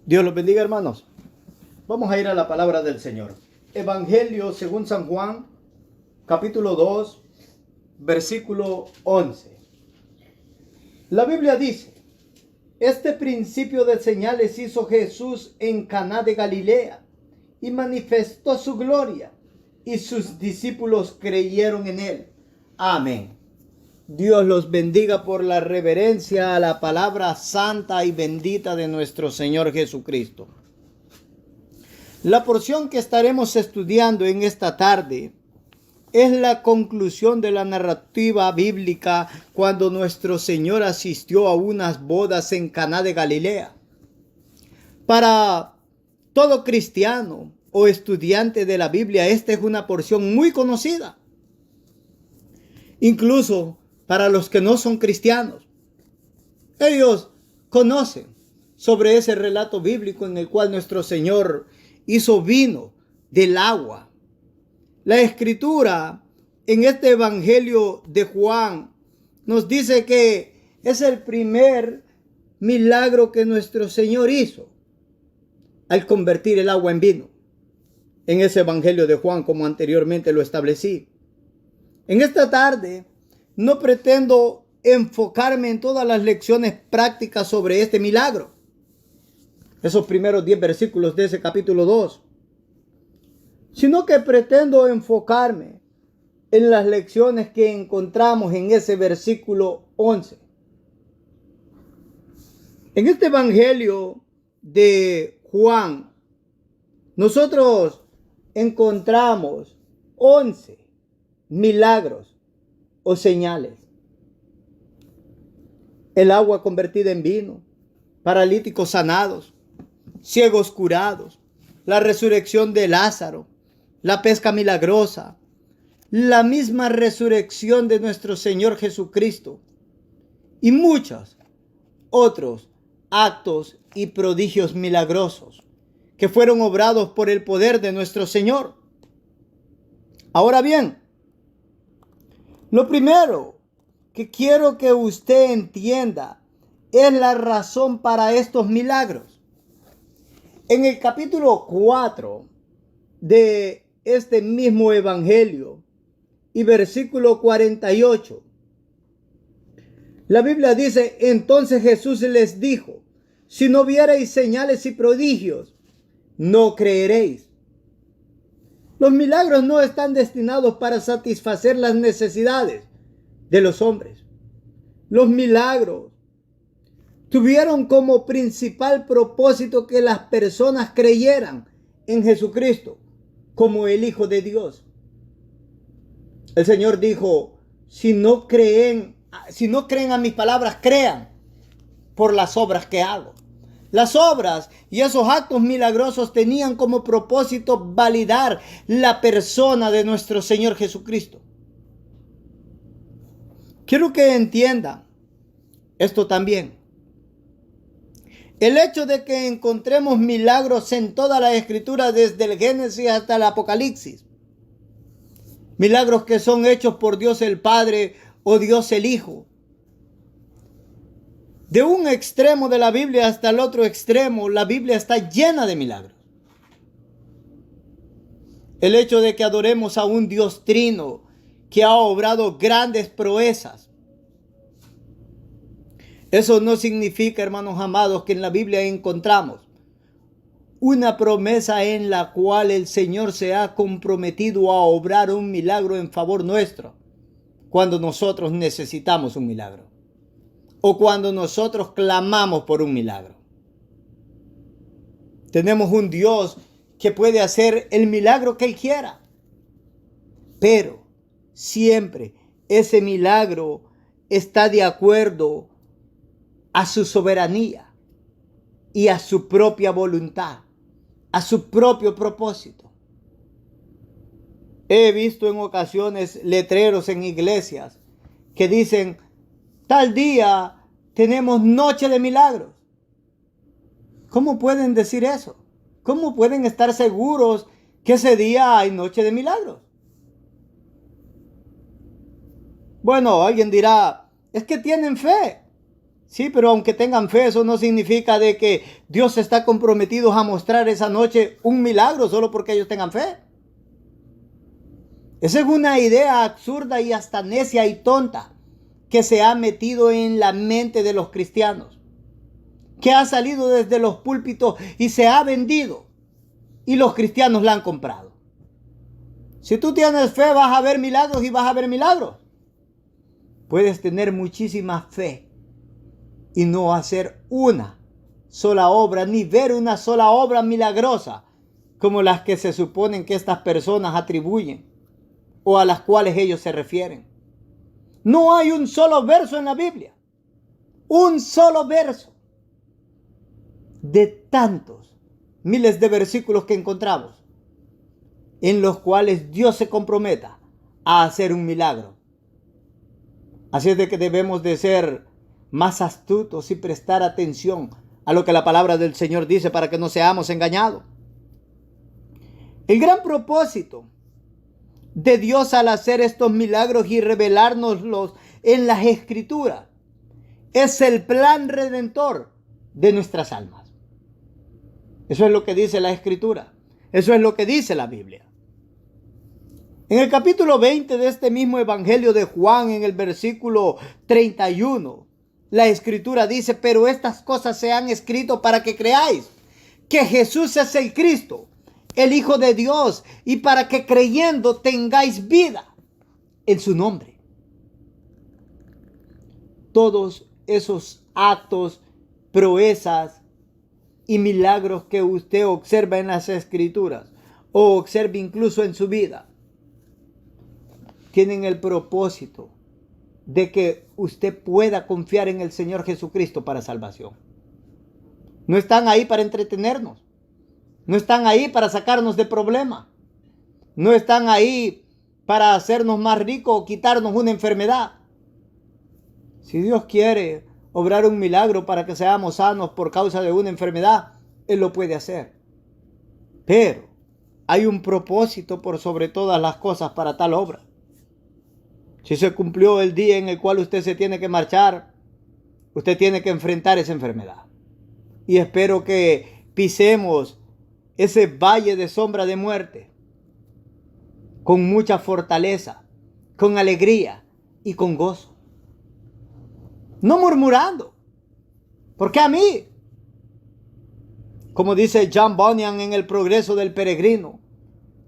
Dios los bendiga, hermanos. Vamos a ir a la palabra del Señor. Evangelio según San Juan, capítulo 2, versículo 11. La Biblia dice: este principio de señales hizo Jesús en Caná de Galilea y manifestó su gloria, y sus discípulos creyeron en él. Amén. Dios los bendiga por la reverencia a la palabra santa y bendita de nuestro Señor Jesucristo. La porción que estaremos estudiando en esta tarde es la conclusión de la narrativa bíblica cuando nuestro Señor asistió a unas bodas en Caná de Galilea. Para todo cristiano o estudiante de la Biblia, esta es una porción muy conocida. Incluso para los que no son cristianos, ellos conocen sobre ese relato bíblico en el cual nuestro Señor hizo vino del agua. La escritura en este evangelio de Juan nos dice que es el primer milagro que nuestro Señor hizo al convertir el agua en vino. En ese evangelio de Juan, como anteriormente lo establecí. En esta tarde no pretendo enfocarme en todas las lecciones prácticas sobre este milagro, esos primeros 10 versículos de ese capítulo 2, sino que pretendo enfocarme en las lecciones que encontramos en ese versículo 11. En este evangelio de Juan, nosotros encontramos 11 milagros o señales. El agua convertida en vino, paralíticos sanados, ciegos curados, la resurrección de Lázaro, la pesca milagrosa, la misma resurrección de nuestro Señor Jesucristo y muchos otros actos y prodigios milagrosos que fueron obrados por el poder de nuestro Señor. Ahora bien, lo primero que quiero que usted entienda es la razón para estos milagros. En el capítulo 4 de este mismo evangelio y versículo 48, la Biblia dice: entonces Jesús les dijo: si no viereis señales y prodigios, no creeréis. Los milagros no están destinados para satisfacer las necesidades de los hombres. Los milagros tuvieron como principal propósito que las personas creyeran en Jesucristo como el Hijo de Dios. El Señor dijo: si no creen a mis palabras, crean por las obras que hago. Las obras y esos actos milagrosos tenían como propósito validar la persona de nuestro Señor Jesucristo. Quiero que entiendan esto también. El hecho de que encontremos milagros en toda la Escritura, desde el Génesis hasta el Apocalipsis, milagros que son hechos por Dios el Padre o Dios el Hijo, de un extremo de la Biblia hasta el otro extremo, la Biblia está llena de milagros. El hecho de que adoremos a un Dios trino que ha obrado grandes proezas, eso no significa, hermanos amados, que en la Biblia encontramos una promesa en la cual el Señor se ha comprometido a obrar un milagro en favor nuestro cuando nosotros necesitamos un milagro o cuando nosotros clamamos por un milagro. Tenemos un Dios que puede hacer el milagro que Él quiera, pero siempre ese milagro está de acuerdo a su soberanía y a su propia voluntad, a su propio propósito. He visto en ocasiones letreros en iglesias que dicen: tal día tenemos noche de milagros. ¿Cómo pueden decir eso? ¿Cómo pueden estar seguros que ese día hay noche de milagros? Bueno, alguien dirá: es que tienen fe. Sí, pero aunque tengan fe, eso no significa de que Dios está comprometido a mostrar esa noche un milagro solo porque ellos tengan fe. Esa es una idea absurda y hasta necia y tonta que se ha metido en la mente de los cristianos, que ha salido desde los púlpitos y se ha vendido y los cristianos la han comprado. Si tú tienes fe, vas a ver milagros y vas a ver milagros. Puedes tener muchísima fe y no hacer una sola obra, ni ver una sola obra milagrosa como las que se suponen que estas personas atribuyen o a las cuales ellos se refieren. No hay un solo verso en la Biblia, un solo verso de tantos miles de versículos que encontramos en los cuales Dios se comprometa a hacer un milagro. Así es de que debemos de ser más astutos y prestar atención a lo que la palabra del Señor dice para que no seamos engañados. El gran propósito de Dios al hacer estos milagros y revelárnoslos en las Escrituras es el plan redentor de nuestras almas. Eso es lo que dice la Escritura. Eso es lo que dice la Biblia. En el capítulo 20 de este mismo Evangelio de Juan, en el versículo 31, la Escritura dice: pero estas cosas se han escrito para que creáis que Jesús es el Cristo, el Hijo de Dios, y para que creyendo tengáis vida en su nombre. Todos esos actos, proezas y milagros que usted observa en las Escrituras o observa incluso en su vida, tienen el propósito de que usted pueda confiar en el Señor Jesucristo para salvación. No están ahí para entretenernos. No están ahí para sacarnos de problemas. No están ahí para hacernos más ricos o quitarnos una enfermedad. Si Dios quiere obrar un milagro para que seamos sanos por causa de una enfermedad, Él lo puede hacer. Pero hay un propósito por sobre todas las cosas para tal obra. Si se cumplió el día en el cual usted se tiene que marchar, usted tiene que enfrentar esa enfermedad. Y espero que pisemos ese valle de sombra de muerte con mucha fortaleza, con alegría y con gozo. No murmurando. Porque a mí, como dice John Bunyan en El progreso del peregrino,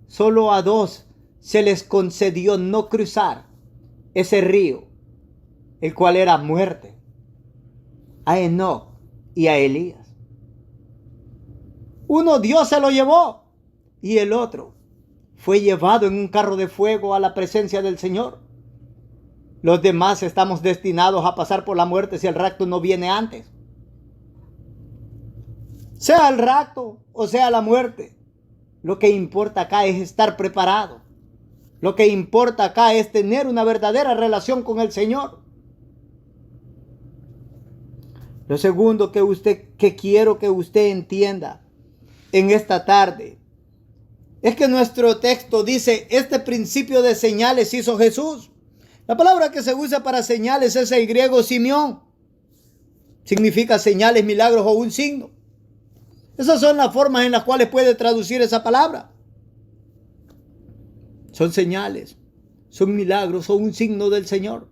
solo a dos se les concedió no cruzar ese río, el cual era muerte: a Enoc y a Elías. Uno Dios se lo llevó y el otro fue llevado en un carro de fuego a la presencia del Señor. Los demás estamos destinados a pasar por la muerte si el rapto no viene antes. Sea el rapto o sea la muerte, lo que importa acá es estar preparado. Lo que importa acá es tener una verdadera relación con el Señor. Lo segundo que quiero que usted entienda en esta tarde es que nuestro texto dice: este principio de señales hizo Jesús. La palabra que se usa para señales es el griego simión. Significa señales, milagros o un signo. Esas son las formas en las cuales puede traducir esa palabra. Son señales, son milagros, son un signo del Señor.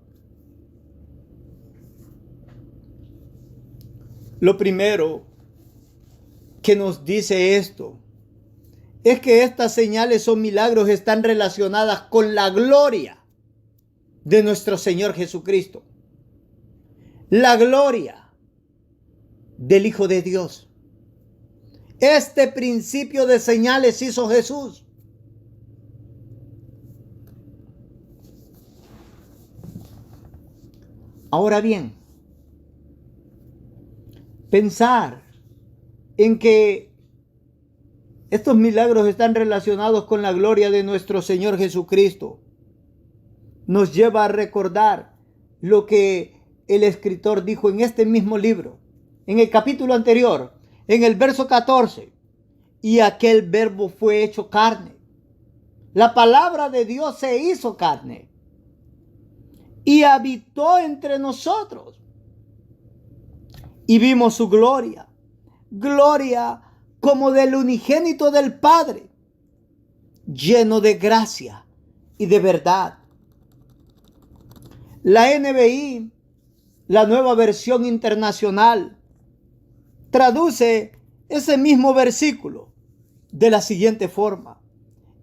Lo primero que nos dice esto es que estas señales o milagros están relacionadas con la gloria de nuestro Señor Jesucristo. La gloria del Hijo de Dios. Este principio de señales hizo Jesús. Ahora bien, pensar en que estos milagros están relacionados con la gloria de nuestro Señor Jesucristo nos lleva a recordar lo que el escritor dijo en este mismo libro, en el capítulo anterior, en el verso 14: y aquel verbo fue hecho carne. La palabra de Dios se hizo carne y habitó entre nosotros. y vimos su gloria, gloria como del unigénito del Padre, lleno de gracia y de verdad. La NBI, la Nueva Versión Internacional, traduce ese mismo versículo de la siguiente forma: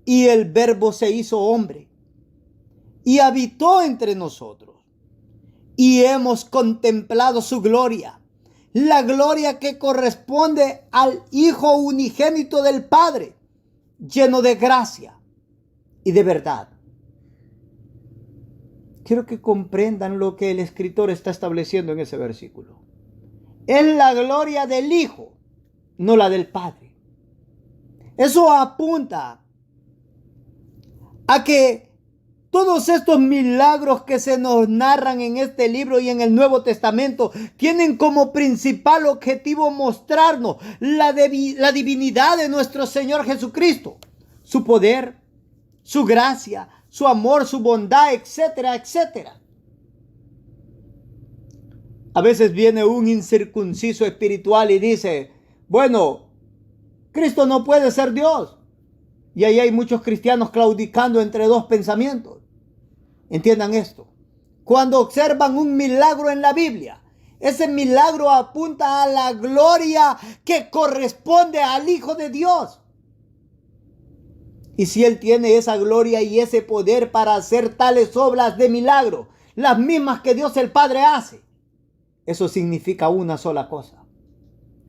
y el Verbo se hizo hombre y habitó entre nosotros, y hemos contemplado su gloria, la gloria que corresponde al Hijo unigénito del Padre, lleno de gracia y de verdad. Quiero que comprendan lo que el escritor está estableciendo en ese versículo. Es la gloria del Hijo, no la del Padre. Eso apunta a que todos estos milagros que se nos narran en este libro y en el Nuevo Testamento tienen como principal objetivo mostrarnos la divinidad de nuestro Señor Jesucristo, su poder, su gracia, su amor, su bondad, etcétera, etcétera. A veces viene un incircunciso espiritual y dice: bueno, Cristo no puede ser Dios. Y ahí hay muchos cristianos claudicando entre dos pensamientos. Entiendan esto. Cuando observan un milagro en la Biblia, ese milagro apunta a la gloria que corresponde al Hijo de Dios. Y si Él tiene esa gloria y ese poder para hacer tales obras de milagro, las mismas que Dios el Padre hace, eso significa una sola cosa: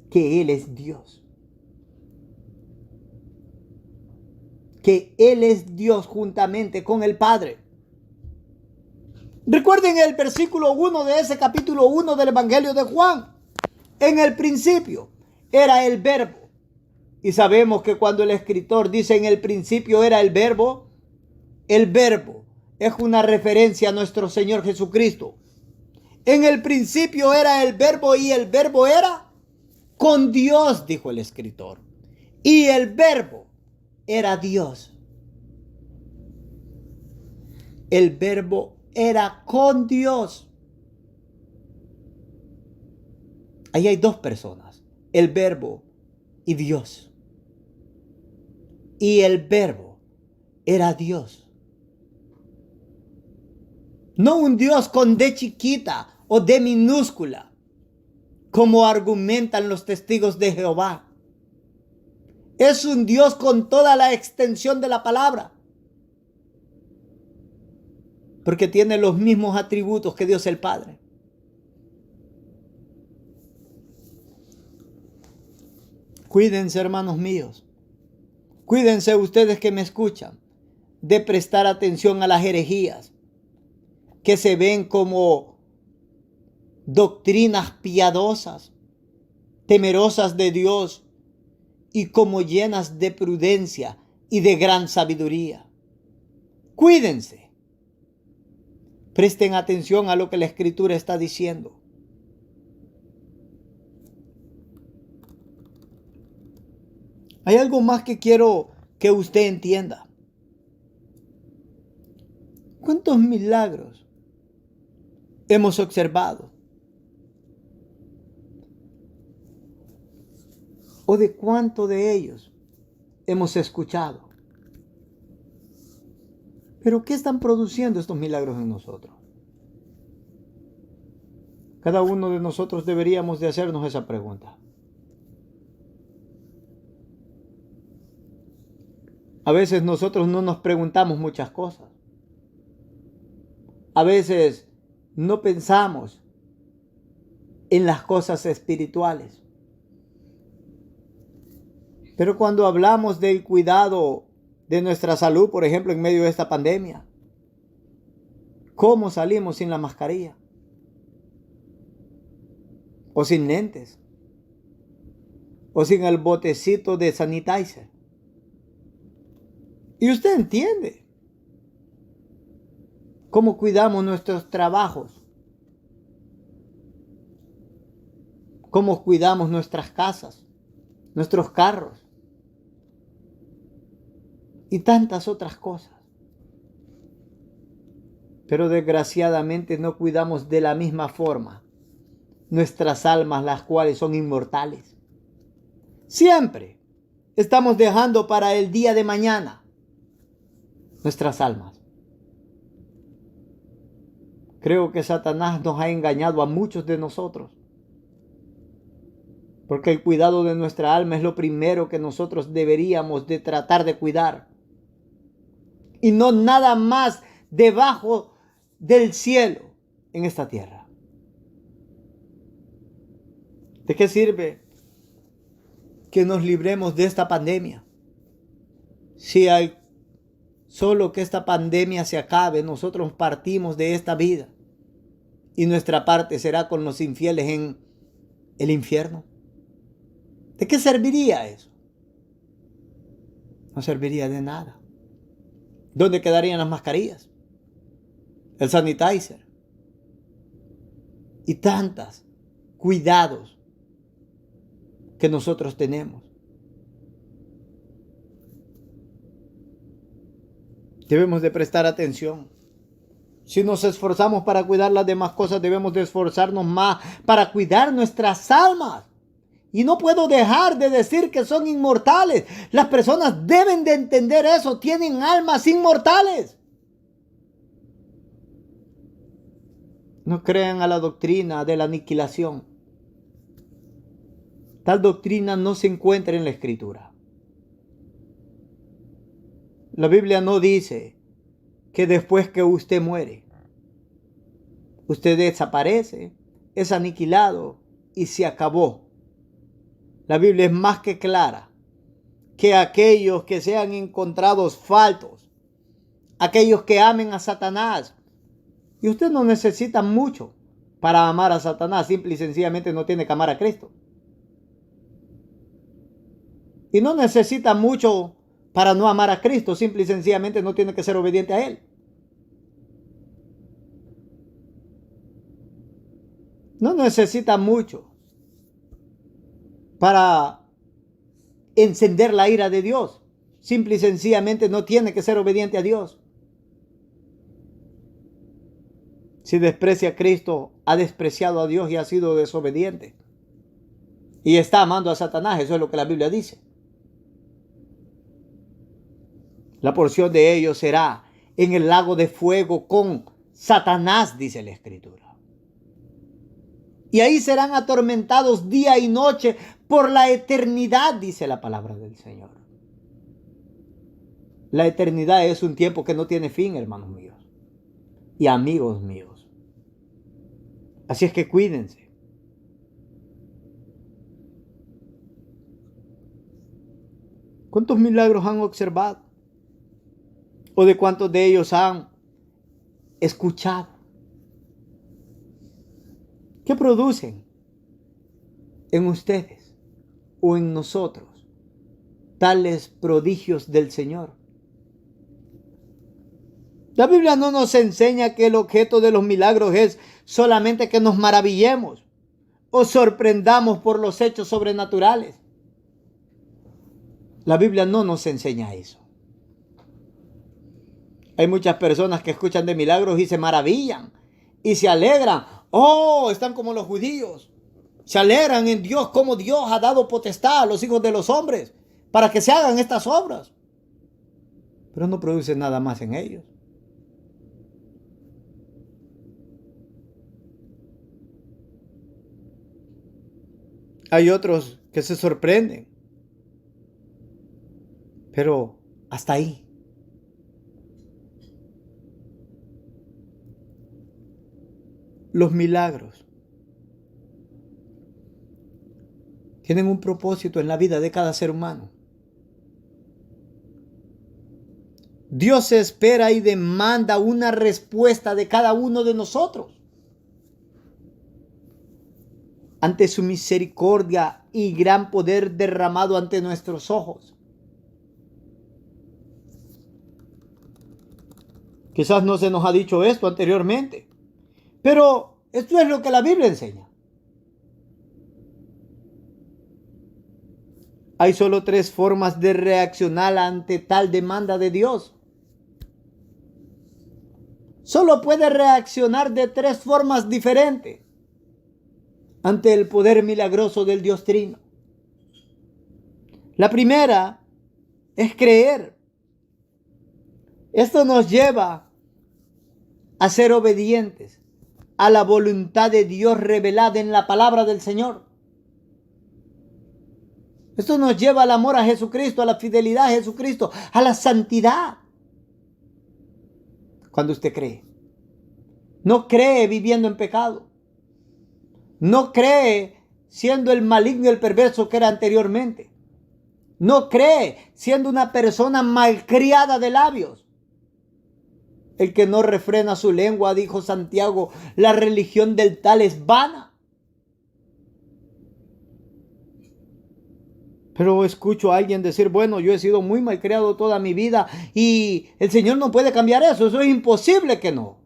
que Él es Dios. Que Él es Dios juntamente con el Padre. Recuerden el versículo 1 de ese capítulo 1 del Evangelio de Juan. En el principio era el Verbo. Y sabemos que cuando el escritor dice en el principio era el Verbo es una referencia a nuestro Señor Jesucristo. En el principio era el Verbo y el Verbo era con Dios, dijo el escritor. Y el Verbo era Dios. El Verbo era con Dios. Ahí hay dos personas: el Verbo y Dios. Y el Verbo era Dios. No un Dios con D chiquita o D minúscula, como argumentan los testigos de Jehová. Es un Dios con toda la extensión de la palabra, porque tiene los mismos atributos que Dios el Padre. Cuídense, hermanos míos. Cuídense ustedes que me escuchan, de prestar atención a las herejías que se ven como doctrinas piadosas, temerosas de Dios y como llenas de prudencia y de gran sabiduría. Cuídense. Presten atención a lo que la Escritura está diciendo. Hay algo más que quiero que usted entienda. ¿Cuántos milagros hemos observado? ¿O de cuánto de ellos hemos escuchado? ¿Pero qué están produciendo estos milagros en nosotros? Cada uno de nosotros deberíamos de hacernos esa pregunta. A veces nosotros no nos preguntamos muchas cosas. A veces no pensamos en las cosas espirituales. Pero cuando hablamos del cuidado de nuestra salud, por ejemplo, en medio de esta pandemia, ¿cómo salimos sin la mascarilla? O sin lentes. O sin el botecito de sanitizer. Y usted entiende cómo cuidamos nuestros trabajos, cómo cuidamos nuestras casas, nuestros carros y tantas otras cosas. Pero desgraciadamente no cuidamos de la misma forma nuestras almas, las cuales son inmortales. Siempre estamos dejando para el día de mañana nuestras almas. Creo que Satanás nos ha engañado a muchos de nosotros, porque el cuidado de nuestra alma es lo primero que nosotros deberíamos de tratar de cuidar, y no nada más debajo del cielo en esta tierra. ¿De qué sirve que nos libremos de esta pandemia? Si hay solo que esta pandemia se acabe, nosotros partimos de esta vida y nuestra parte será con los infieles en el infierno. ¿De qué serviría eso? No serviría de nada. ¿Dónde quedarían las mascarillas? El sanitizer. Y tantos cuidados que nosotros tenemos. Debemos de prestar atención. Si nos esforzamos para cuidar las demás cosas, debemos de esforzarnos más para cuidar nuestras almas. Y no puedo dejar de decir que son inmortales. Las personas deben de entender eso. Tienen almas inmortales. No crean a la doctrina de la aniquilación. Tal doctrina no se encuentra en la Escritura. La Biblia no dice que después que usted muere, usted desaparece, es aniquilado y se acabó. La Biblia es más que clara que aquellos que sean encontrados faltos, aquellos que amen a Satanás, y usted no necesita mucho para amar a Satanás, simple y sencillamente no tiene que amar a Cristo. Y no necesita mucho para no amar a Cristo, simple y sencillamente no tiene que ser obediente a Él. No necesita mucho para encender la ira de Dios. Simple y sencillamente no tiene que ser obediente a Dios. Si desprecia a Cristo, ha despreciado a Dios y ha sido desobediente. Y está amando a Satanás, eso es lo que la Biblia dice. La porción de ellos será en el lago de fuego con Satanás, dice la Escritura. Y ahí serán atormentados día y noche por la eternidad, dice la palabra del Señor. La eternidad es un tiempo que no tiene fin, hermanos míos y amigos míos. Así es que cuídense. ¿Cuántos milagros han observado? ¿O de cuántos de ellos han escuchado? ¿Qué producen en ustedes o en nosotros tales prodigios del Señor? La Biblia no nos enseña que el objeto de los milagros es solamente que nos maravillemos o sorprendamos por los hechos sobrenaturales. La Biblia no nos enseña eso. Hay muchas personas que escuchan de milagros y se maravillan y se alegran. Oh, están como los judíos. Se alegran en Dios, como Dios ha dado potestad a los hijos de los hombres para que se hagan estas obras. Pero no produce nada más en ellos. Hay otros que se sorprenden. Pero hasta ahí. Los milagros tienen un propósito en la vida de cada ser humano. Dios espera y demanda una respuesta de cada uno de nosotros ante su misericordia y gran poder derramado ante nuestros ojos. Quizás no se nos ha dicho esto anteriormente, pero esto es lo que la Biblia enseña. Hay solo 3 formas de reaccionar ante tal demanda de Dios. Solo puede reaccionar de 3 formas diferentes. ante el poder milagroso del Dios Trino. La primera es creer. Esto nos lleva a ser obedientes a la voluntad de Dios revelada en la palabra del Señor. Esto nos lleva al amor a Jesucristo, a la fidelidad a Jesucristo, a la santidad. Cuando usted cree, no cree viviendo en pecado, no cree siendo el maligno y el perverso que era anteriormente, no cree siendo una persona malcriada de labios. El que no refrena su lengua, dijo Santiago, la religión del tal es vana. Pero escucho a alguien decir, bueno, yo he sido muy malcriado toda mi vida y el Señor no puede cambiar eso. Eso es imposible que no.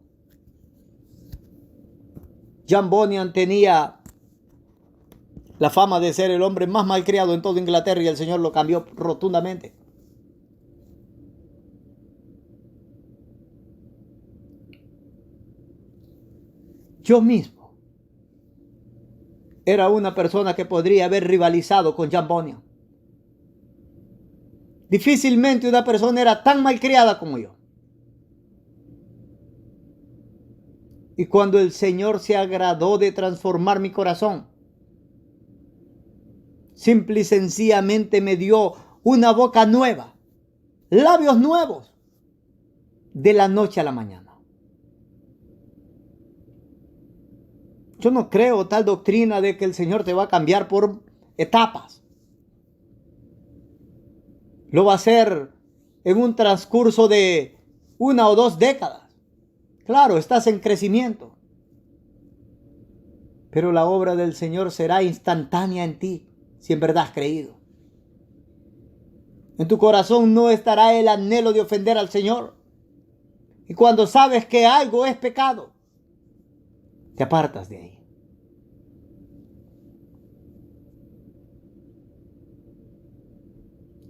John Bunyan tenía la fama de ser el hombre más malcriado en toda Inglaterra y el Señor lo cambió rotundamente. Yo mismo era una persona que podría haber rivalizado con John Bunyan. Difícilmente una persona era tan malcriada como yo. Y cuando el Señor se agradó de transformar mi corazón, simple y sencillamente me dio una boca nueva, labios nuevos, de la noche a la mañana. Yo no creo tal doctrina de que el Señor te va a cambiar por etapas. Lo va a hacer en un transcurso de 1 o 2 décadas. Claro, estás en crecimiento. Pero la obra del Señor será instantánea en ti, si en verdad has creído. En tu corazón no estará el anhelo de ofender al Señor. Y cuando sabes que algo es pecado, te apartas de ahí.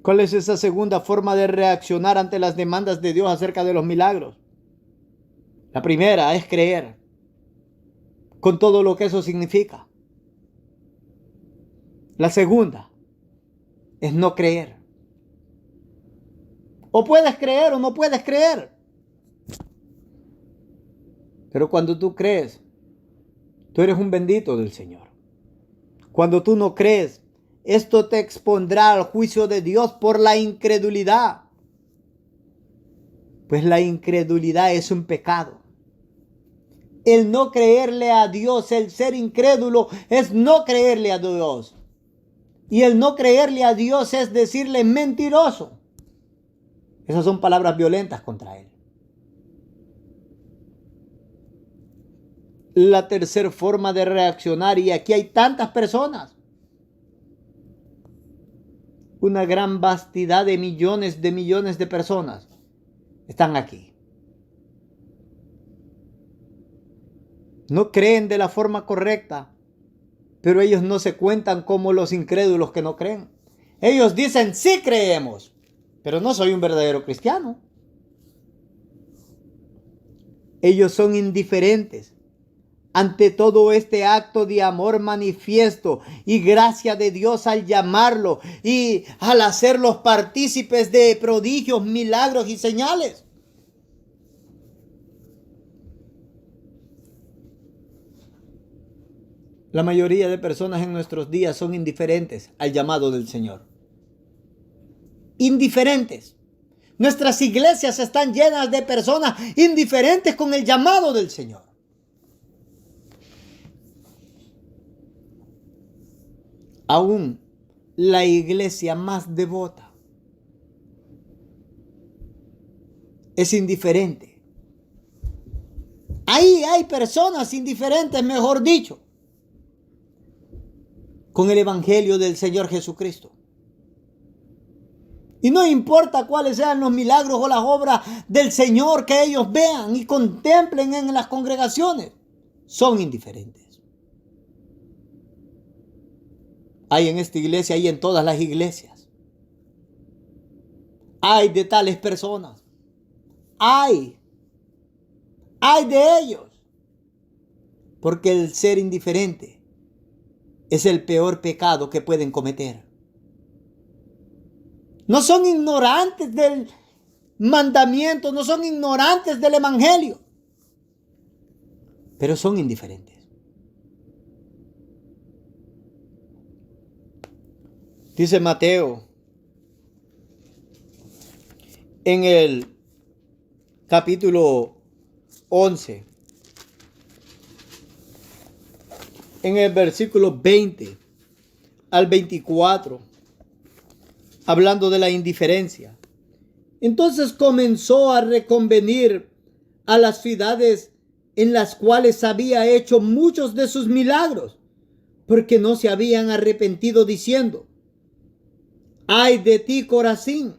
¿Cuál es esa segunda forma de reaccionar ante las demandas de Dios acerca de los milagros? La primera es creer, con todo lo que eso significa. La segunda es no creer. O puedes creer o no puedes creer. Pero cuando tú crees, tú eres un bendito del Señor. Cuando tú no crees, esto te expondrá al juicio de Dios por la incredulidad. Pues la incredulidad es un pecado. El no creerle a Dios, el ser incrédulo, es no creerle a Dios. Y el no creerle a Dios es decirle mentiroso. Esas son palabras violentas contra Él. La tercera forma de reaccionar, y aquí hay tantas personas, una gran vastedad de millones de personas están aquí. No creen de la forma correcta, pero ellos no se cuentan como los incrédulos que no creen. Ellos dicen, sí creemos, pero no soy un verdadero cristiano. Ellos son indiferentes ante todo este acto de amor manifiesto y gracia de Dios al llamarlo y al hacerlos partícipes de prodigios, milagros y señales. La mayoría de personas en nuestros días son indiferentes al llamado del Señor. Indiferentes. Nuestras iglesias están llenas de personas indiferentes con el llamado del Señor. Aún la iglesia más devota es indiferente. Ahí hay personas indiferentes, mejor dicho, con el evangelio del Señor Jesucristo. Y no importa cuáles sean los milagros o las obras del Señor que ellos vean y contemplen en las congregaciones, son indiferentes. Hay en esta iglesia y en todas las iglesias. Hay de tales personas. Hay de ellos. Porque el ser indiferente es el peor pecado que pueden cometer. No son ignorantes del mandamiento, no son ignorantes del evangelio, pero son indiferentes. Dice Mateo en el capítulo 11, en el versículo 20 al 24, hablando de la indiferencia. Entonces comenzó a reconvenir a las ciudades en las cuales había hecho muchos de sus milagros, porque no se habían arrepentido, diciendo: ay de ti, Corazín,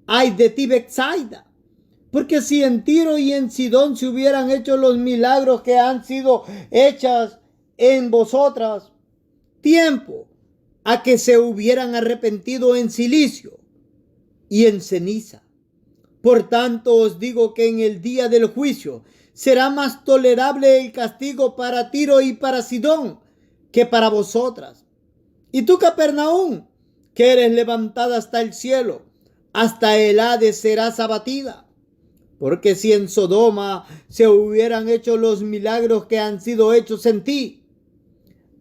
ay de ti, Betsaida, porque si en Tiro y en Sidón se hubieran hecho los milagros que han sido hechos en vosotras, tiempo a que se hubieran arrepentido en silicio y en ceniza. Por tanto os digo que en el día del juicio será más tolerable el castigo para Tiro y para Sidón que para vosotras. Y tú, Capernaum, que eres levantada hasta el cielo, hasta el Hades serás abatida. Porque si en Sodoma se hubieran hecho los milagros que han sido hechos en ti,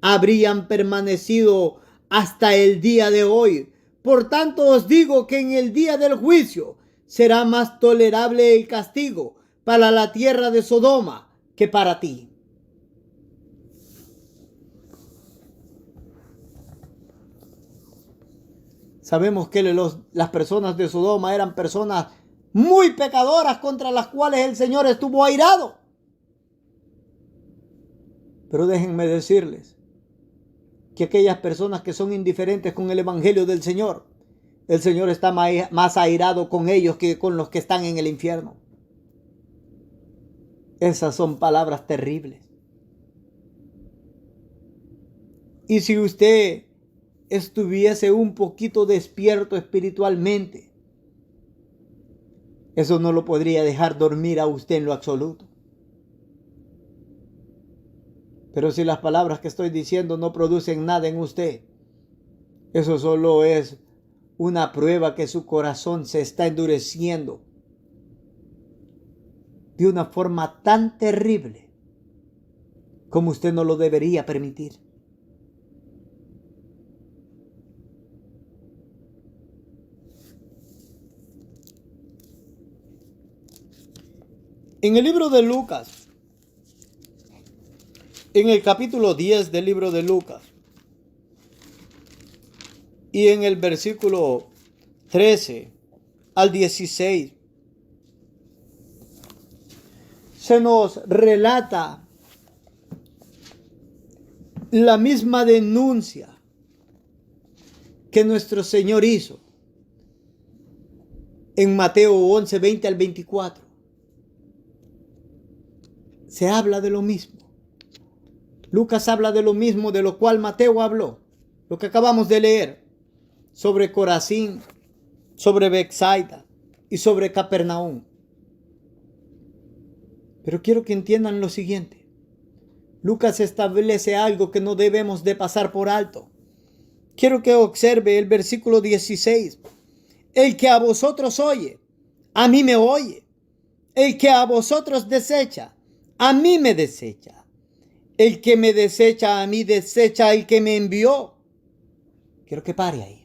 habrían permanecido hasta el día de hoy. Por tanto os digo que en el día del juicio será más tolerable el castigo para la tierra de Sodoma que para ti. Sabemos que las personas de Sodoma eran personas muy pecadoras contra las cuales el Señor estuvo airado. Pero déjenme decirles que aquellas personas que son indiferentes con el evangelio del Señor, el Señor está más airado con ellos que con los que están en el infierno. Esas son palabras terribles. Y si usted estuviese un poquito despierto espiritualmente, eso no lo podría dejar dormir a usted en lo absoluto. Pero si las palabras que estoy diciendo no producen nada en usted, eso solo es una prueba que su corazón se está endureciendo de una forma tan terrible como usted no lo debería permitir. En el libro de Lucas, en el capítulo 10 del libro de Lucas, y en el versículo 13 al 16, se nos relata la misma denuncia que nuestro Señor hizo en Mateo 11, 20 al 24. Se habla de lo mismo. Lucas habla de lo mismo de lo cual Mateo habló. Lo que acabamos de leer sobre Corazín, sobre Betsaida y sobre Capernaum. Pero quiero que entiendan lo siguiente. Lucas establece algo que no debemos de pasar por alto. Quiero que observe el versículo 16. El que a vosotros oye, a mí me oye. El que a vosotros desecha, a mí me desecha. El que me desecha a mí, desecha al que me envió. Quiero que pare ahí.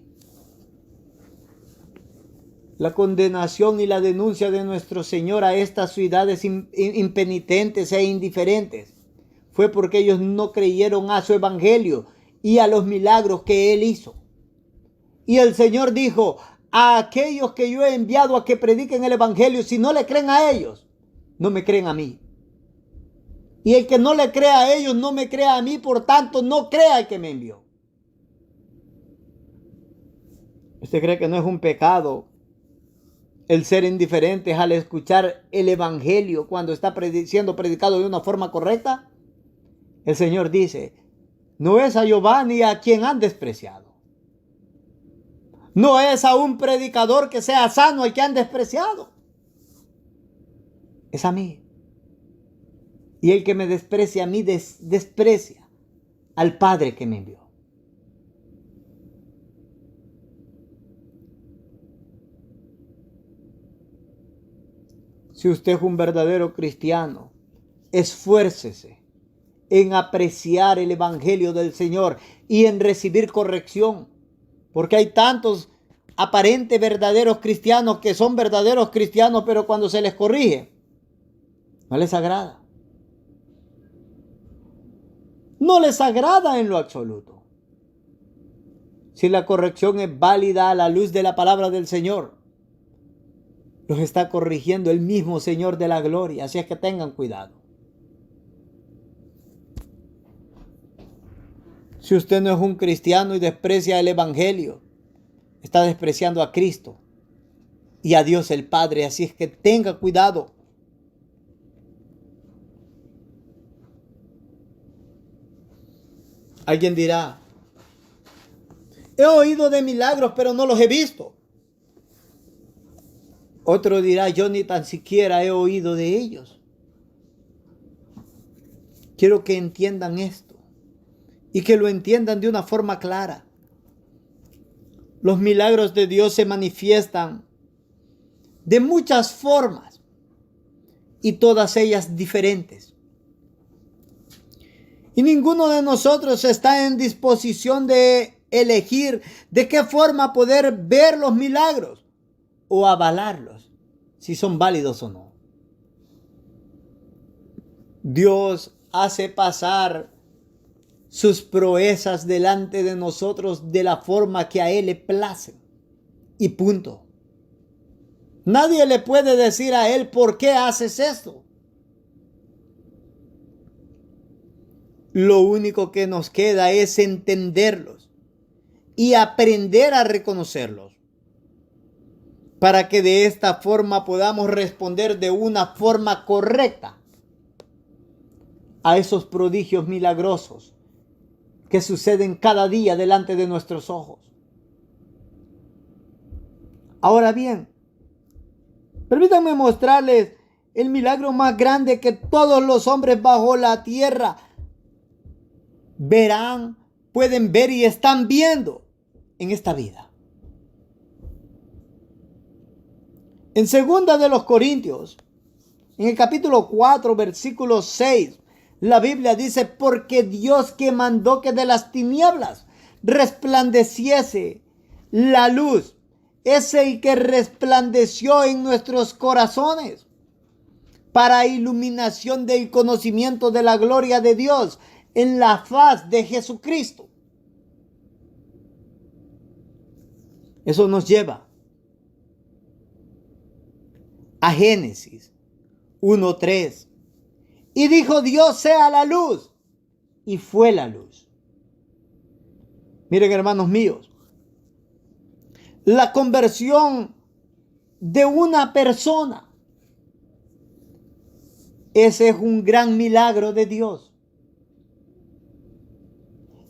La condenación y la denuncia de nuestro Señor a estas ciudades impenitentes e indiferentes fue porque ellos no creyeron a su evangelio y a los milagros que Él hizo. Y el Señor dijo: a aquellos que yo he enviado a que prediquen el evangelio, si no le creen a ellos, no me creen a mí. Y el que no le crea a ellos, no me crea a mí, por tanto, no crea al que me envió. ¿Usted cree que no es un pecado el ser indiferentes al escuchar el evangelio cuando está siendo predicado de una forma correcta? El Señor dice: no es a Jehová ni a quien han despreciado. No es a un predicador que sea sano al que han despreciado. Es a mí. Y el que me desprecia a mí, desprecia al Padre que me envió. Si usted es un verdadero cristiano, esfuércese en apreciar el Evangelio del Señor y en recibir corrección. Porque hay tantos aparentes verdaderos cristianos que son verdaderos cristianos, pero cuando se les corrige, no les agrada. No les agrada en lo absoluto. Si la corrección es válida a la luz de la palabra del Señor, los está corrigiendo el mismo Señor de la gloria. Así es que tengan cuidado. Si usted no es un cristiano y desprecia el Evangelio, está despreciando a Cristo y a Dios el Padre. Así es que tenga cuidado. Alguien dirá, he oído de milagros, pero no los he visto. Otro dirá, yo ni tan siquiera he oído de ellos. Quiero que entiendan esto y que lo entiendan de una forma clara. Los milagros de Dios se manifiestan de muchas formas y todas ellas diferentes. Y ninguno de nosotros está en disposición de elegir de qué forma poder ver los milagros o avalarlos, si son válidos o no. Dios hace pasar sus proezas delante de nosotros de la forma que a Él le place. Y punto. Nadie le puede decir a Él, ¿por qué haces esto? Lo único que nos queda es entenderlos y aprender a reconocerlos, para que de esta forma podamos responder de una forma correcta a esos prodigios milagrosos que suceden cada día delante de nuestros ojos. Ahora bien, permítanme mostrarles el milagro más grande que todos los hombres bajo la tierra verán, pueden ver y están viendo en esta vida. En 2 de los Corintios, en el capítulo 4, versículo 6, la Biblia dice, porque Dios que mandó que de las tinieblas resplandeciese la luz, ese que resplandeció en nuestros corazones para iluminación del conocimiento de la gloria de Dios en la faz de Jesucristo. Eso nos lleva a Génesis 1:3. Y dijo Dios, sea la luz. Y fue la luz. Miren, hermanos míos, la conversión de una persona, ese es un gran milagro de Dios.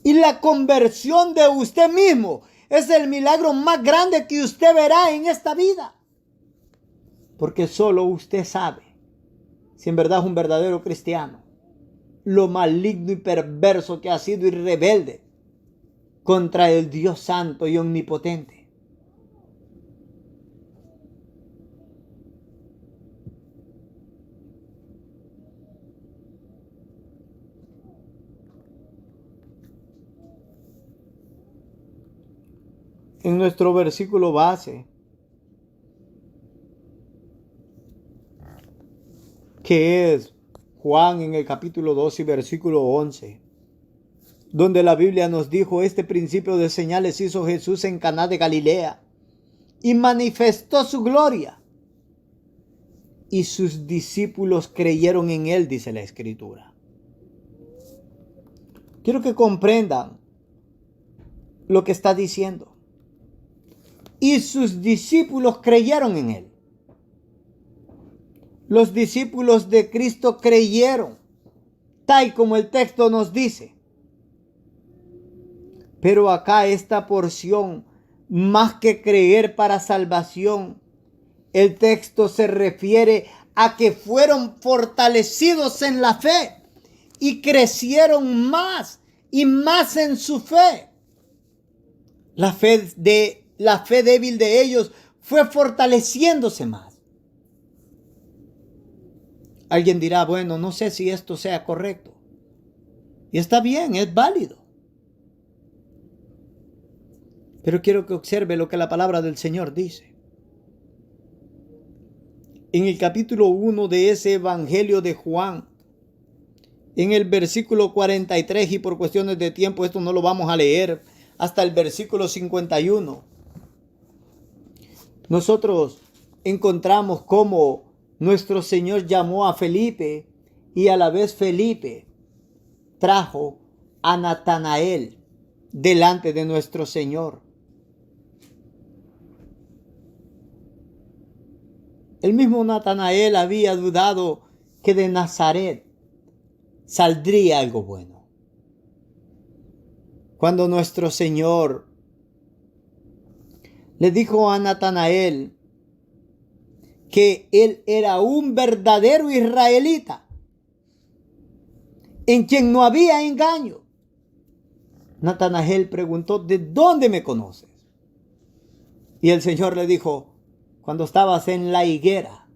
Y la conversión de usted mismo es el milagro más grande que usted verá en esta vida. Porque solo usted sabe si en verdad es un verdadero cristiano, lo maligno y perverso que ha sido y rebelde contra el Dios santo y omnipotente. En nuestro versículo base, que es Juan en el capítulo 2 y versículo 11, donde la Biblia nos dijo, este principio de señales hizo Jesús en Caná de Galilea y manifestó su gloria, y sus discípulos creyeron en él, dice la Escritura. Quiero que comprendan lo que está diciendo. Y sus discípulos creyeron en él. Los discípulos de Cristo creyeron, tal como el texto nos dice. Pero acá esta porción, más que creer para salvación, el texto se refiere a que fueron fortalecidos en la fe y crecieron más y más en su fe. La fe débil de ellos fue fortaleciéndose más. Alguien dirá, bueno, no sé si esto sea correcto. Y está bien, es válido. Pero quiero que observe lo que la palabra del Señor dice. En el capítulo 1 de ese Evangelio de Juan, en el versículo 43, y por cuestiones de tiempo esto no lo vamos a leer, hasta el versículo 51, nosotros encontramos cómo nuestro Señor llamó a Felipe y a la vez Felipe trajo a Natanael delante de nuestro Señor. El mismo Natanael había dudado que de Nazaret saldría algo bueno. Cuando nuestro Señor le dijo a Natanael que él era un verdadero israelita, en quien no había engaño, Natanael preguntó, ¿de dónde me conoces? Y el Señor le dijo, cuando estabas en la higuera,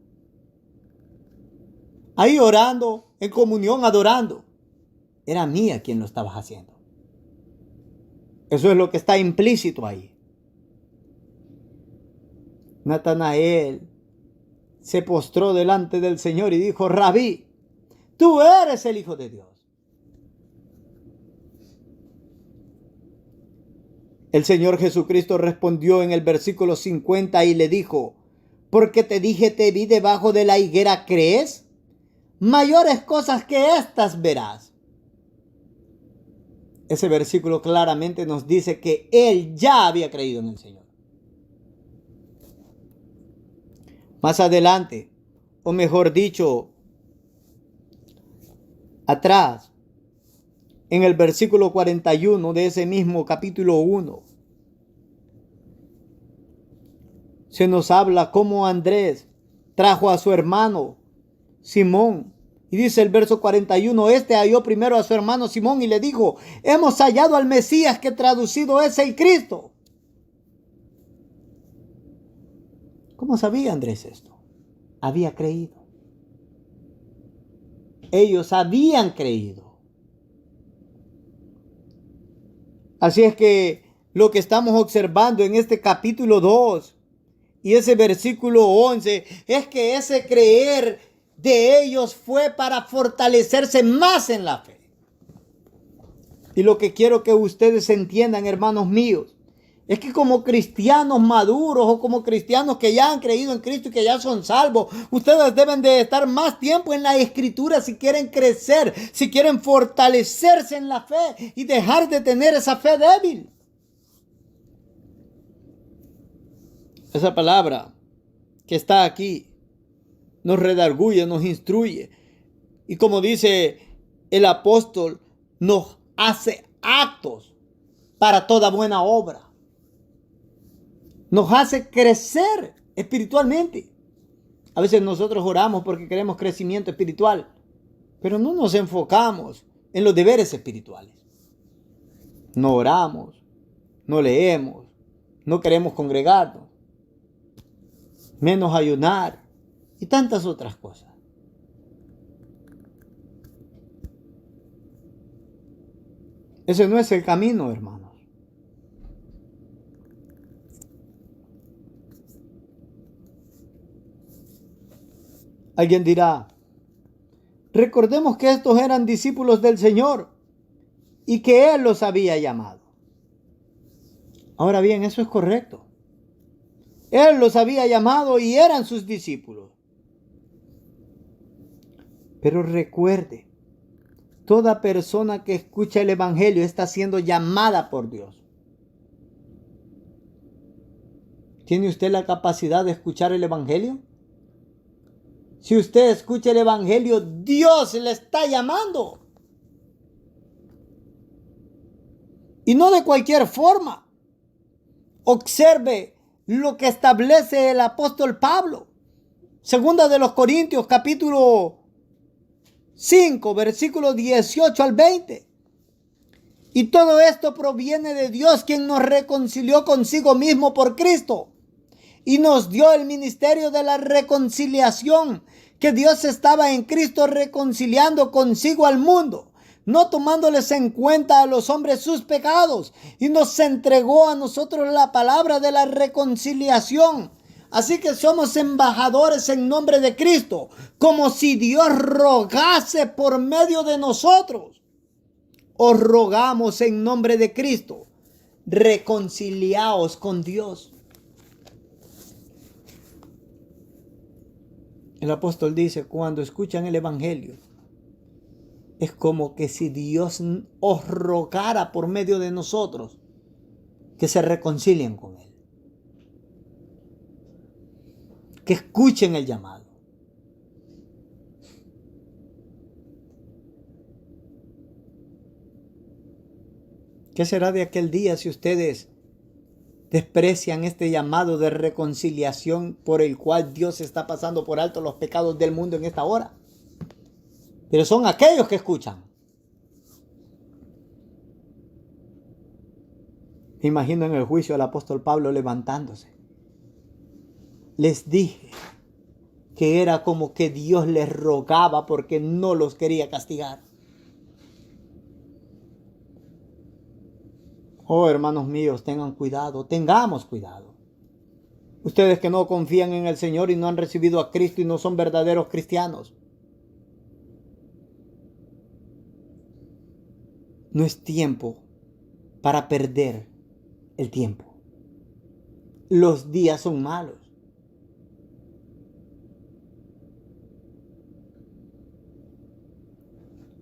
ahí orando, en comunión, adorando, era mía quien lo estabas haciendo. Eso es lo que está implícito ahí. Natanael se postró delante del Señor y dijo, Rabí, tú eres el Hijo de Dios. El Señor Jesucristo respondió en el versículo 50 y le dijo, porque te dije te vi debajo de la higuera, ¿crees? Mayores cosas que estas verás. Ese versículo claramente nos dice que él ya había creído en el Señor. Más adelante, o mejor dicho, atrás, en el versículo 41 de ese mismo capítulo 1, se nos habla cómo Andrés trajo a su hermano Simón. Y dice el verso 41, este halló primero a su hermano Simón y le dijo, hemos hallado al Mesías, que traducido es el Cristo. ¿Cómo sabía Andrés esto? Había creído. Ellos habían creído. Así es que lo que estamos observando en este capítulo 2 y ese versículo 11 es que ese creer de ellos fue para fortalecerse más en la fe. Y lo que quiero que ustedes entiendan, hermanos míos, es que como cristianos maduros o como cristianos que ya han creído en Cristo y que ya son salvos, ustedes deben de estar más tiempo en la Escritura si quieren crecer, si quieren fortalecerse en la fe y dejar de tener esa fe débil. Esa palabra que está aquí nos redarguye, nos instruye. Y como dice el apóstol, nos hace aptos para toda buena obra. Nos hace crecer espiritualmente. A veces nosotros oramos porque queremos crecimiento espiritual, pero no nos enfocamos en los deberes espirituales. No oramos, no leemos, no queremos congregarnos, menos ayunar y tantas otras cosas. Ese no es el camino, hermanos. Alguien dirá, recordemos que estos eran discípulos del Señor y que Él los había llamado. Ahora bien, eso es correcto. Él los había llamado y eran sus discípulos. Pero recuerde, toda persona que escucha el Evangelio está siendo llamada por Dios. ¿Tiene usted la capacidad de escuchar el Evangelio? Si usted escucha el Evangelio, Dios le está llamando. Y no de cualquier forma. Observe lo que establece el apóstol Pablo. Segunda de los Corintios, capítulo 5, versículos 18 al 20. Y todo esto proviene de Dios, quien nos reconcilió consigo mismo por Cristo y nos dio el ministerio de la reconciliación, que Dios estaba en Cristo reconciliando consigo al mundo, no tomándoles en cuenta a los hombres sus pecados, y nos entregó a nosotros la palabra de la reconciliación. Así que somos embajadores en nombre de Cristo, como si Dios rogase por medio de nosotros. Os rogamos en nombre de Cristo, reconciliaos con Dios. El apóstol dice, cuando escuchan el evangelio, es como que si Dios os rogara por medio de nosotros que se reconcilien con Él. Que escuchen el llamado. ¿Qué será de aquel día si ustedes desprecian este llamado de reconciliación por el cual Dios está pasando por alto los pecados del mundo en esta hora? Pero son aquellos que escuchan. Me imagino en el juicio al apóstol Pablo levantándose. Les dije que era como que Dios les rogaba porque no los quería castigar. Oh, hermanos míos, tengan cuidado, tengamos cuidado. Ustedes que no confían en el Señor y no han recibido a Cristo y no son verdaderos cristianos. No es tiempo para perder el tiempo. Los días son malos.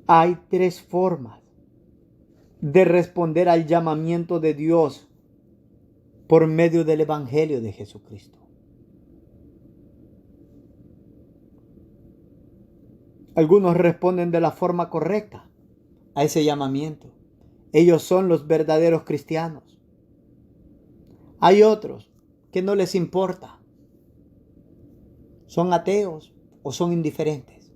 Hay 3 formas de responder al llamamiento de Dios por medio del Evangelio de Jesucristo. Algunos responden de la forma correcta a ese llamamiento. Ellos son los verdaderos cristianos. Hay otros que no les importa. Son ateos o son indiferentes.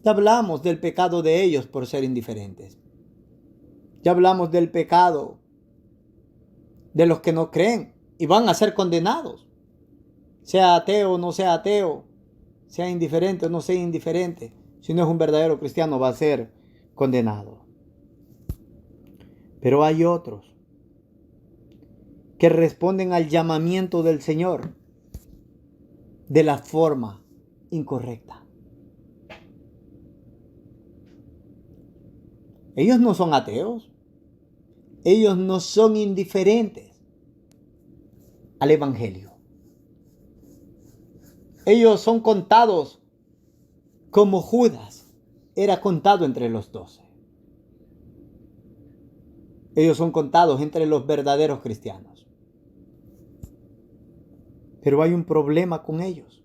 Ya hablamos del pecado de ellos por ser indiferentes. Ya hablamos del pecado de los que no creen y van a ser condenados. Sea ateo o no sea ateo, sea indiferente o no sea indiferente, si no es un verdadero cristiano va a ser condenado. Pero hay otros que responden al llamamiento del Señor de la forma incorrecta. Ellos no son ateos. Ellos no son indiferentes al Evangelio. Ellos son contados como Judas era contado entre los 12. Ellos son contados entre los verdaderos cristianos. Pero hay un problema con ellos.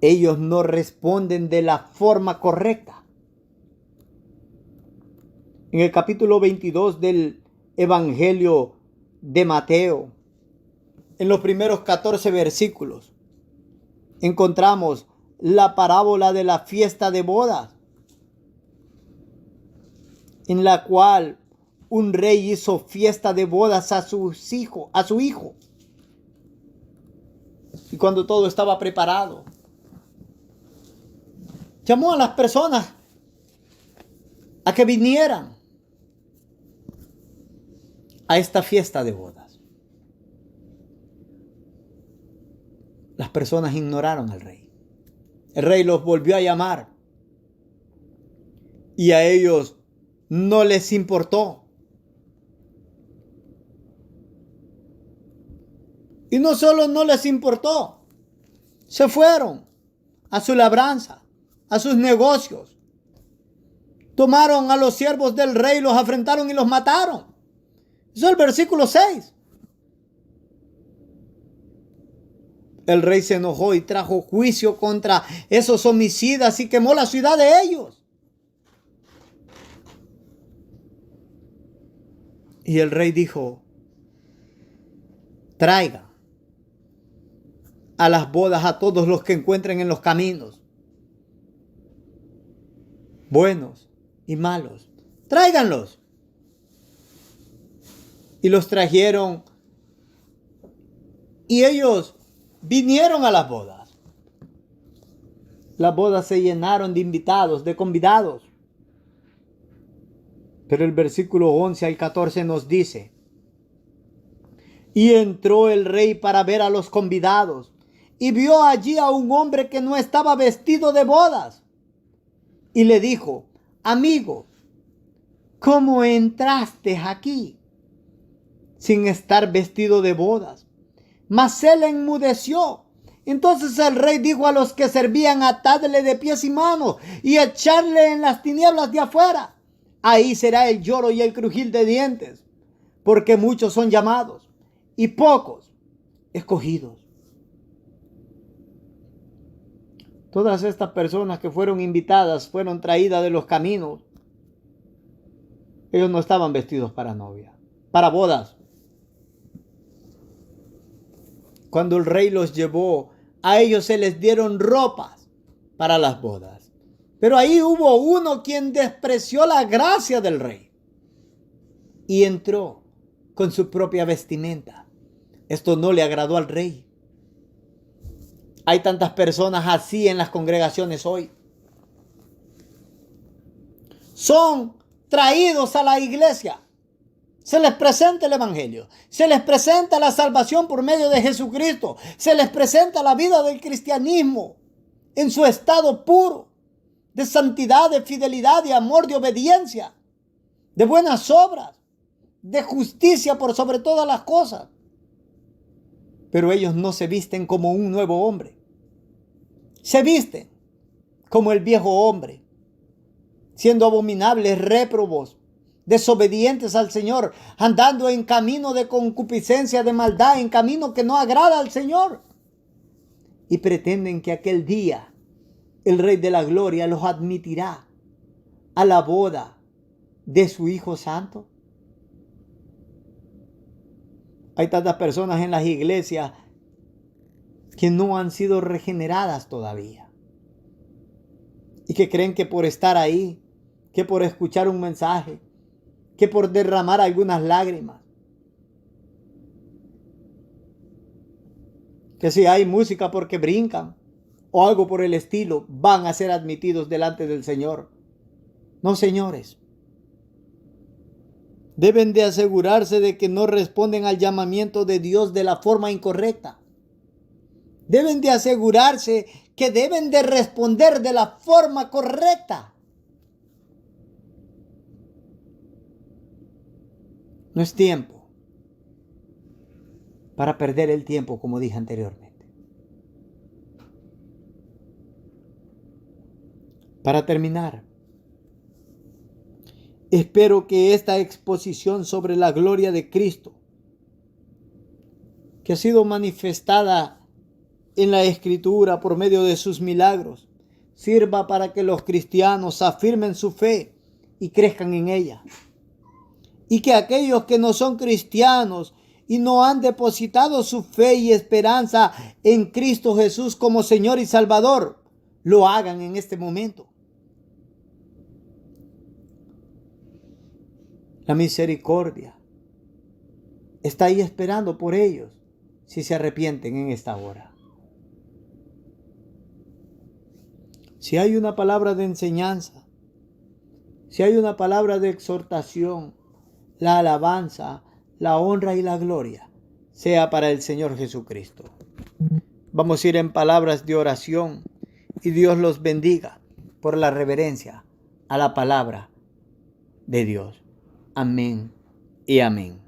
Ellos no responden de la forma correcta. En el capítulo 22 del Evangelio de Mateo, en los primeros 14 versículos, encontramos la parábola de la fiesta de bodas, en la cual un rey hizo fiesta de bodas a su hijo. Y cuando todo estaba preparado, llamó a las personas a que vinieran a esta fiesta de bodas. Las personas ignoraron al rey. El rey los volvió a llamar y a ellos no les importó. Y no solo no les importó, se fueron a su labranza, a sus negocios. Tomaron a los siervos del rey, los afrentaron y los mataron. Eso es el versículo 6. El rey se enojó y trajo juicio contra esos homicidas y quemó la ciudad de ellos. Y el rey dijo, traiga a las bodas a todos los que encuentren en los caminos, buenos y malos. Tráiganlos. Y los trajeron. Y ellos vinieron a las bodas. Las bodas se llenaron de invitados, de convidados. Pero el versículo 11 al 14 nos dice: y entró el rey para ver a los convidados, y vio allí a un hombre que no estaba vestido de bodas. Y le dijo: amigo, ¿cómo entraste aquí sin estar vestido de bodas? Mas él enmudeció. Entonces el rey dijo a los que servían: atadle de pies y manos y echarle en las tinieblas de afuera. Ahí será el lloro y el crujir de dientes, porque muchos son llamados y pocos escogidos. Todas estas personas que fueron invitadas, fueron traídas de los caminos. Ellos no estaban vestidos para novia, para bodas. Cuando el rey los llevó, a ellos se les dieron ropas para las bodas. Pero ahí hubo uno quien despreció la gracia del rey y entró con su propia vestimenta. Esto no le agradó al rey. Hay tantas personas así en las congregaciones hoy. Son traídos a la iglesia. Se les presenta el evangelio. Se les presenta la salvación por medio de Jesucristo. Se les presenta la vida del cristianismo en su estado puro, de santidad, de fidelidad, de amor, de obediencia, de buenas obras, de justicia por sobre todas las cosas. Pero ellos no se visten como un nuevo hombre. Se visten como el viejo hombre, siendo abominables, réprobos, desobedientes al Señor, andando en camino de concupiscencia, de maldad, en camino que no agrada al Señor. Y pretenden que aquel día el Rey de la Gloria los admitirá a la boda de su Hijo Santo. Hay tantas personas en las iglesias que no han sido regeneradas todavía y que creen que por estar ahí, que por escuchar un mensaje, que por derramar algunas lágrimas, que si hay música porque brincan o algo por el estilo, van a ser admitidos delante del Señor. No, señores. Deben de asegurarse de que no responden al llamamiento de Dios de la forma incorrecta. Deben de asegurarse que deben de responder de la forma correcta. No es tiempo para perder el tiempo, como dije anteriormente. Para terminar, espero que esta exposición sobre la gloria de Cristo, que ha sido manifestada en la Escritura por medio de sus milagros, sirva para que los cristianos afirmen su fe y crezcan en ella. Y que aquellos que no son cristianos y no han depositado su fe y esperanza en Cristo Jesús como Señor y Salvador, lo hagan en este momento. La misericordia está ahí esperando por ellos si se arrepienten en esta hora. Si hay una palabra de enseñanza, si hay una palabra de exhortación, la alabanza, la honra y la gloria sea para el Señor Jesucristo. Vamos a ir en palabras de oración y Dios los bendiga por la reverencia a la palabra de Dios. Amén y amén.